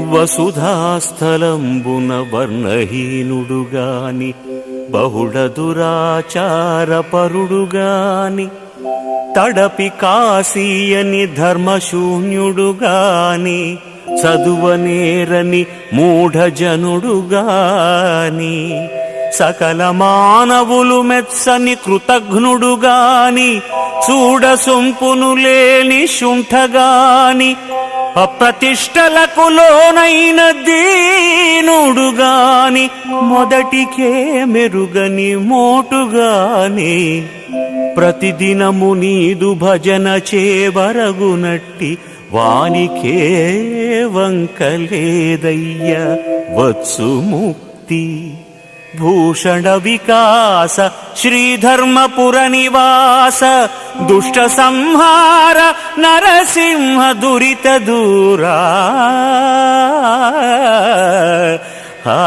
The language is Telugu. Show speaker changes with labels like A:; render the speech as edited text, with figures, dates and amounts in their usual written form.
A: వసుధాస్థలంబున వర్ణహీనుడుగాని బహుళ దురాచారపరుడుగాని తడపి కాశీయని ధర్మశూన్యుడుగాని చదువనేరని మూఢజనుడుగాని సకల మానవులు మెచ్చని కృతఘ్నుడుగాని చూడసొంపును లేని శుంఠగాని అప్రతిష్టలకు లోనైన దీనుడుగాని మొదటికే మెరుగని మోటుగాని ప్రతిదినము నీదు భజన చేవరగునట్టి వానికే వంకలేదయ్య వచ్చు ముక్తి. భూషణ వికాస శ్రీధర్మపుర నివాస దుష్ట సంహార నరసింహ దురిత దూరా ఆ